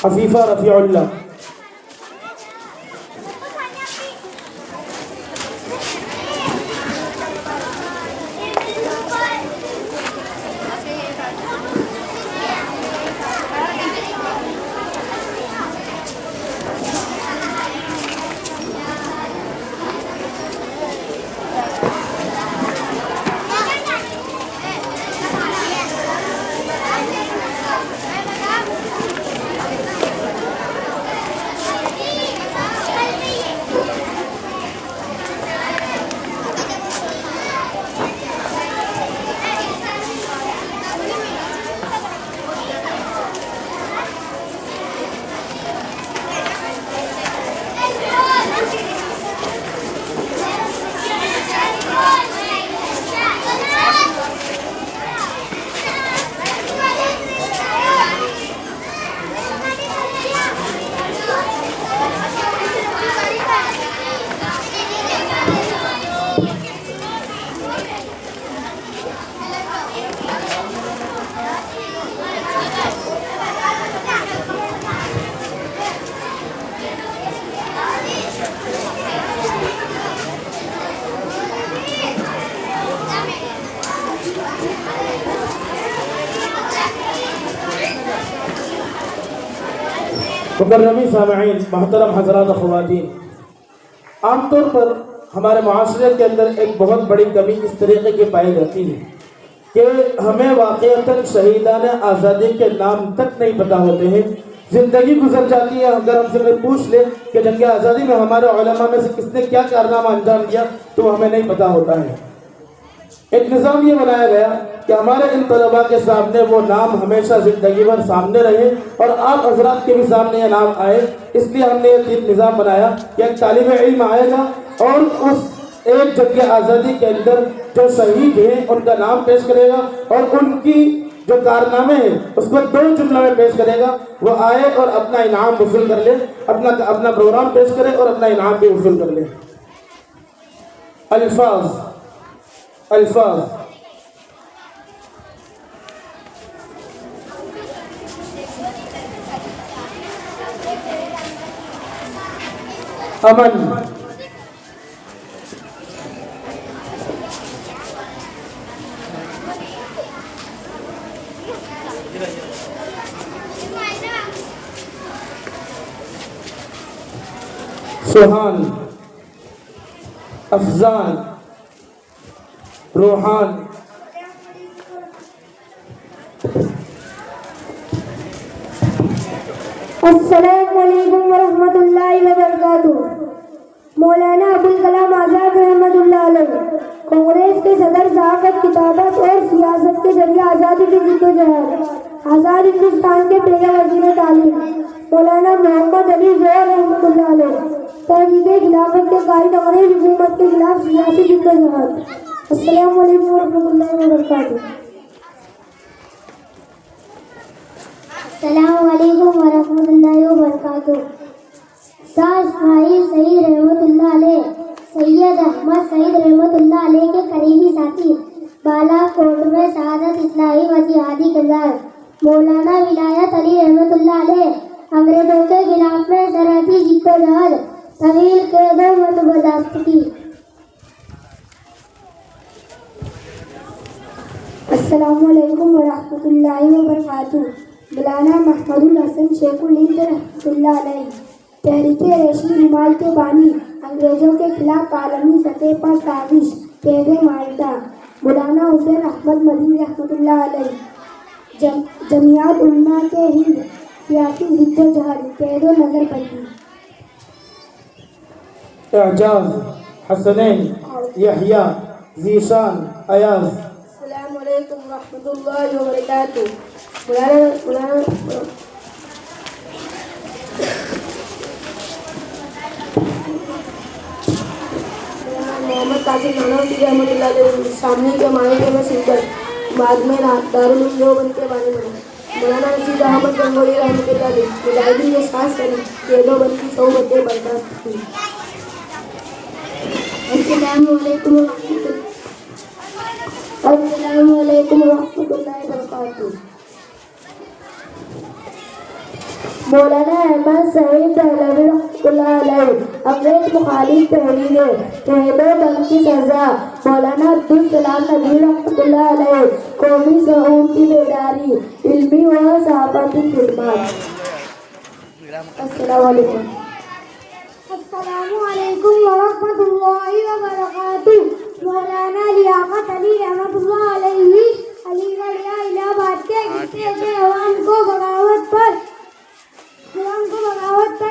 Speaker 4: عفیفہ رفیع اللہ. مکرمی سامعین، محترم حضرات و خواتین، عام طور پر ہمارے معاشرے کے اندر ایک بہت بڑی کمی اس طریقے کی پائی جاتی ہے کہ ہمیں واقعتاً شہیدان آزادی کے نام تک نہیں پتہ ہوتے ہیں. زندگی گزر جاتی ہے، اگر ہم سے کوئی پوچھ لے کہ جنگ آزادی میں ہمارے علماء میں سے کس نے کیا کارنامہ انجام دیا تو وہ ہمیں نہیں پتہ ہوتا ہے. ایک نظام یہ بنایا گیا کہ ہمارے ان طلباء کے سامنے وہ نام ہمیشہ زندگی بھر سامنے رہے اور آپ حضرات کے بھی سامنے یہ نام آئے. اس لیے ہم نے یہ نظام بنایا کہ ایک طالب علم آئے گا اور اس ایک جنگ آزادی کے اندر جو شہید ہیں ان کا نام پیش کرے گا اور ان کی جو کارنامے ہیں اس کو 2 جملوں میں پیش کرے گا. وہ آئے اور اپنا انعام وصول کر لے، اپنا پروگرام پیش کرے اور اپنا انعام بھی وصول کر لے. الفاظ امن، سبحان، افضان، روحان.
Speaker 3: السلام علیکم ورحمۃ اللہ وبرکاتہ. مولانا ابوالکلام آزاد رحمۃ اللہ علیہ کانگریس کے صدر صحافت، کتابت اور سیاست کے ذریعے آزادی کی جد و جہد، آزاد ہندوستان کے پہلے وزیر تعلیم مولانا محمد علی ظہور رحمۃ اللہ علیہ تحریک خلافت کے قائد، انگریز حکومت کے خلاف سیاسی جد و جہد. السلام علیکم ورحمۃ اللہ وبرکاتہ. السلام علیکم ورحمۃ اللہ وبرکاتہ. شاہ اسماعیل سعید رحمۃ اللہ علیہ، سید احمد سعید رحمۃ اللہ علیہ کے قریبی ساتھی، بالا کوٹ میں شہادت اصلاحی و جہادی کردار مولانا ولایت علی رحمۃ اللہ علیہ، انگریزوں کے خلاف میں سرحدی جد و جہد، طویل قید و برداشتی. السلام علیکم ورحمۃ اللہ وبرکاتہ. مولانا محمد الحسن شیخ الہند رحمۃ اللہ علیہ، تحریک ریشمی رومال کے بانی، انگریزوں کے خلاف عالمی سطح پر کاوش، قید معاہدہ مولانا حسین احمد مدنی رحمۃ اللہ علیہ، جمعیت علماء کے ہند، سیاسی جد و جہد، قید و نظر بندی.
Speaker 4: اعجاز حسنین یحییٰ ذیشان ایاز.
Speaker 2: السلام علیکم ورحمۃ اللہ وبرکاتہ. مولانا محمد قاسم نانوتوی رحمۃ اللہ علیہ سامنے کے معنی میں سن کر بعد میں دارالعلوم دیوبند کے بارے میں مولانا رشید احمد گنگوئی رحمۃ اللہ علیہ مجاہدین نے خاص کر دیوبند کی صحبتیں برداشت کی. السلام علیکم ورحمۃ اللہ وبرکاتہ.
Speaker 3: مولانا احمد سعید دہلوی رحمۃ اللہ علیہ انگریز مخالف تحریریں قید و بند کی سزا. مولانا عبدالسلام ندوی رحمۃ اللہ علیہ قومی شعور کی بیداری علمی و صحافتی خدمات. السلام علیکم.
Speaker 5: السلام علیکم ورحمۃ اللہ وبرکاتہ. مولانا لیاقت علی رحمۃ اللہ علیہ علی گڑھ یا الہ آباد کے خطے سے عوام کو بغاوت پر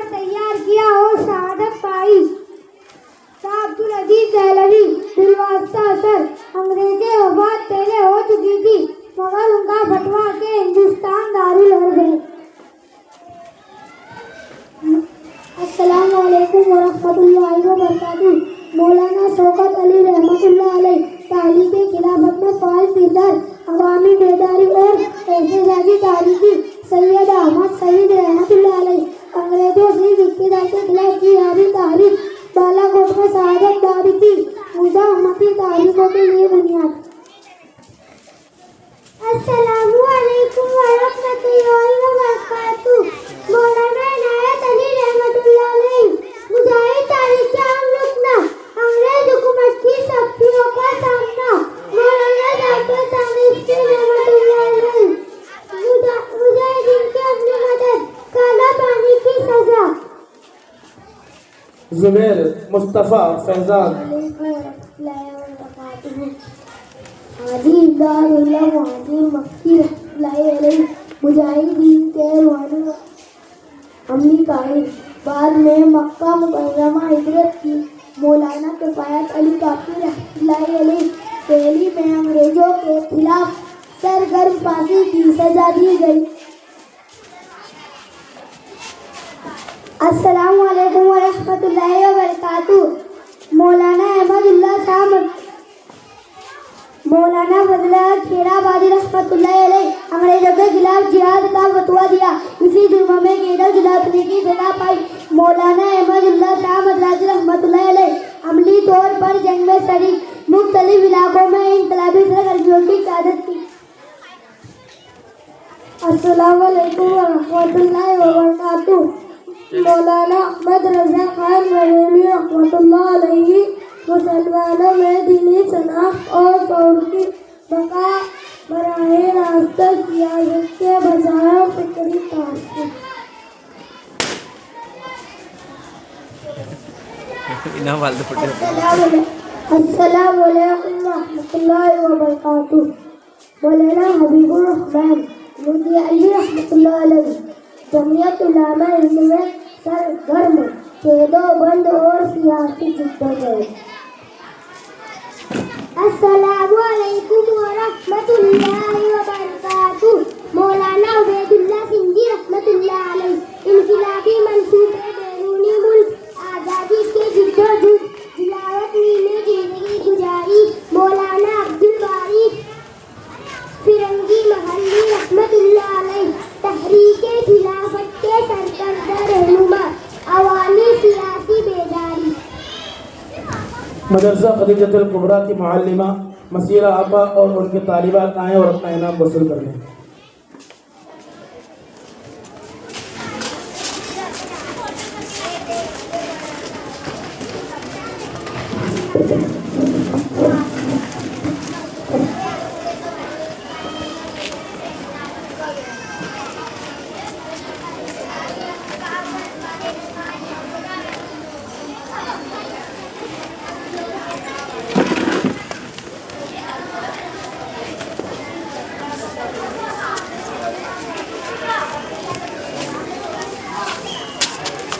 Speaker 5: تیار کیا اور شہادت پائی. شاہ عبدالعزیز دہلوی بالواسطہ اثر انگریز وفات پہلے ہو چکی تھی مگر ان کا فتویٰ کے ہندوستان دارالحرب ہے. السلام علیکم ورحمۃ اللہ وبرکاتہ. مولانا شوکت علی رحمۃ اللہ علیہ تحریک خلافت میں فعال کردار عوامی بیداری اور احتجاجی تحریکی سید احمد سعید رحمۃ اللہ علیہ انگریزوں سے اقتدار کے خلاف جہادی تحریک بالاکوٹ میں شہادت داری کی مزاحمتی تحریکوں کے لیے بنیاد. السلام علیکم ورحمۃ اللہ وبرکاتہ. مولانا عنایت علی رحمۃ اللہ علیہ مجاہد تاریخ کے عام رکن انگریز حکومت کی سختیوں کا سامنا. مولانا ڈاکٹر تانیشی رحمۃ اللہ علیہ مجاہدین کی اپنی مدد کالا پانی کی سزا.
Speaker 4: زبیر مصطفیٰ فیضان.
Speaker 5: حاجی امداد اللہ مہاجر مکی رحمۃ اللہ علیہ مجاہدین کے روحانی عملی قائد. بعد میں مکہ مکرمہ ہجرت کی. مولانا کفایت علی کافی رحمۃ اللہ علیہ دہلی میں انگریزوں کے خلاف سرگرم پھانسی کی سزا دی گئی. السلام علیکم ورحمۃ اللہ وبرکاتہ. مولانا احمد اللہ صاحب مولانا فضل کھیرا آبادی رحمۃ اللہ علیہ انگریزوں کے خلاف جہاد کا فتویٰ دیا. اسی جرم میں قید جلاوطنی کی سزا پائی. مولانا احمد اللہ صاحب مدراسی رحمۃ اللہ علیہ عملی طور پر جنگ میں شریک مختلف علاقوں میں انقلابی سرگرمیوں کی قیادت کی. السلام علیکم ورحمۃ اللہ وبرکاتہ. مولانا احمد رضا خان بریلوی رحمۃ اللہ علیہ مسلمانوں میں دینی شناخت اور شعور کی بقا براہ راست سیاست کے بجائے فکری تحفظ. السلام علیکم ورحمۃ اللہ وبرکاتہ. مولانا حبیب الرحمن مودی علی رحمۃ اللہ علیہ جمعیت علماء ہند میں سرگرم قید و بند اور سیاسی جدوجہد. السلام علیکم ورحمۃ اللہ وبرکاتہ. مولانا عبید اللہ سندھی رحمۃ اللہ علیہ انقلابی منصوبے بیرونی ملک آزادی کے جدوجہد جلاوطنی میں زندگی گزاری. مولانا عبدالباری فرنگی محلی رحمۃ اللہ علیہ تحریک خلافت کے سرکردہ رہنما عوامی سیاسی بیداری.
Speaker 4: مدرسہ خدیجۃ الکبریٰ کی معلمہ مسیرہ آپا اور ان کے طالبات آئیں اور اپنا انعام وصول کر لیں.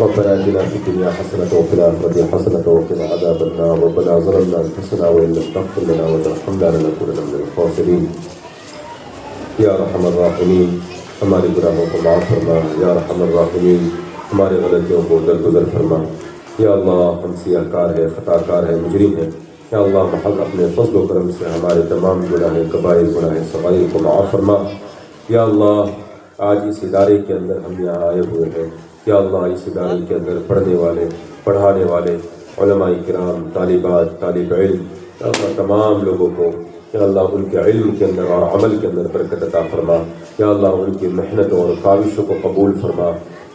Speaker 7: ربنا آتنا في الدنيا حسنة وفي الآخرة حسنة وقنا عذاب النار ربنا ظلمنا أنفسنا وإن لم تغفر لنا وترحمنا لنكونن من الخاسرين یا ارحم الراحمین ہمارے گناہوں کو معاف فرما، یا ارحم الراحمین ہمارے غلطیوں کو درگزر فرما۔ یا اللہ ہم سیاہ کار ہے، خطا کار ہے، مجرم ہے، یا اللہ محض اپنے فضل و کرم سے ہمارے تمام گناہ کبائر گناہ صغائر کو معاف فرما۔ یا اللہ آج اس ادارے کے اندر ہم یہاں آئے ہوئے ہیں، یا اللہ اس ادارے کے اندر پڑھنے والے، پڑھانے والے علماء کرام، طالبات، طالب علم، یا اللہ تمام لوگوں کو یا اللہ ان کے علم کے اندر اور عمل کے اندر برکت عطا فرما۔ یا اللہ ان کی محنتوں اور کاوشوں کو قبول فرما۔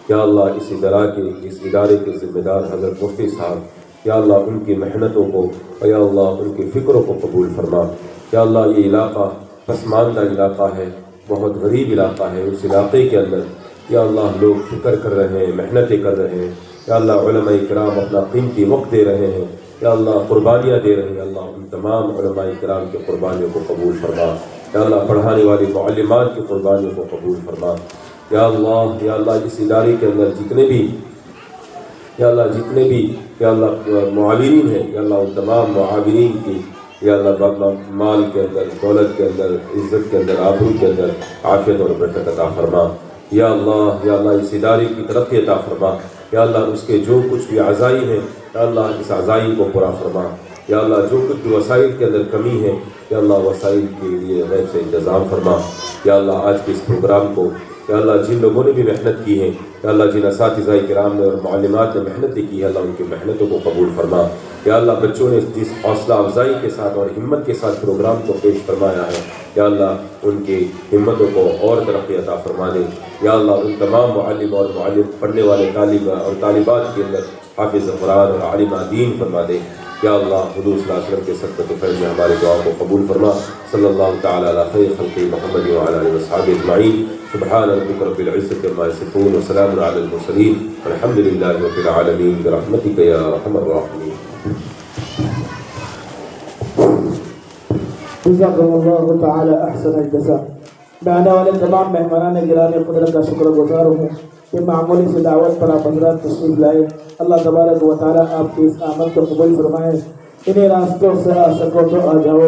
Speaker 7: یا اللہ اس ادارے کے ذمہ دار حضرت مفتی صاحب، یا اللہ ان کی محنتوں کو، یا اللہ ان کی فکروں کو قبول فرما۔ یا اللہ یہ علاقہ پسماندہ علاقہ ہے، بہت غریب علاقہ ہے، اس علاقے کے اندر یا اللہ لوگ فکر کر رہے ہیں، محنتیں کر رہے ہیں، یا اللہ علماء کرام اپنا قیمتی وقت دے رہے ہیں، یا اللہ قربانیاں دے رہے ہیں۔ اللہ ان تمام علماء کرام کی قربانیوں کو قبول فرما۔ یا اللہ پڑھانے والی معلمات کی قربانیوں کو قبول فرما۔ یا اللہ اس ادارے کے اندر جتنے بھی یا اللہ معاونین ہیں، یا اللہ ان تمام معاونین کی یا اللہ مال کے اندر، دولت کے اندر، عزت کے اندر، آبرو کے اندر عافیت اور برکت عطا فرما۔ یا اللہ اس ادارے کی ترقی عطا فرما۔ یا اللہ اس کے جو کچھ بھی عزائم ہیں، یا اللہ اس عزائم کو پورا فرما۔ یا اللہ جو کچھ بھی وسائل کے اندر کمی ہے، یا اللہ وسائل کے لیے غیب سے انتظام فرما۔ یا اللہ آج کے اس پروگرام کو یا اللہ جن لوگوں نے بھی محنت کی ہے، یا اللہ جن اساتذہ کرام نے اور معلمات نے محنت کی ہے، اللہ ان کی محنتوں کو قبول فرما۔ یا اللہ بچوں نے جس حوصلہ افزائی کے ساتھ اور ہمت کے ساتھ پروگرام کو پیش فرمایا ہے، یا اللہ ان کی ہمتوں کو اور ترقی عطا فرما دے۔ یا اللہ ان تمام معلم اور معلم پڑھنے والے طالب اور طالبات کے اندر حافظ قرآن اور عالم دین فرما دے۔ یا اللہ حضور صلی اللہ علیہ وسلم کے صدقۃ و فیض میں ہماری دعا کو قبول فرما۔ صلی اللہ تعالی علی خیر خلق محمد وعلی آلہ وصحبہ اجمعین۔ سبحان ربک رب العزۃ عما یصفون وسلام علی المرسلین والحمد للہ رب العالمین برحمتک یا ارحم الراحمین۔
Speaker 4: جزاکم اللہ تعالی احسن الجزاء۔ میں آنے والے تمام مہمانان گرامی قدرت کا شکر گزار ہوں کہ معمولی سی دعوت پر آپ حضرات تشریف لائے۔ اللہ تبارک و تعالی آپ کی اس آمد کو قبول فرمائے۔ انہیں راستوں سے آ سکو تو آ جاؤ،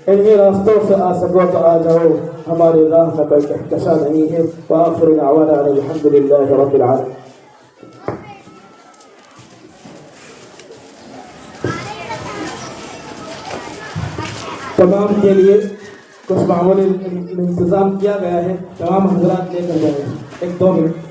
Speaker 4: انہیں راستوں سے آ سکو تو آ جاؤ، ہماری راہ میں کوئی کہکشاں نہیں ہے۔ وآخر دعوانا الحمد للہ رب العالمین۔ تمام کے لیے کچھ معمولی انتظام کیا گیا ہے، تمام حضرات لے کر جائیں۔ ایک دو منٹ۔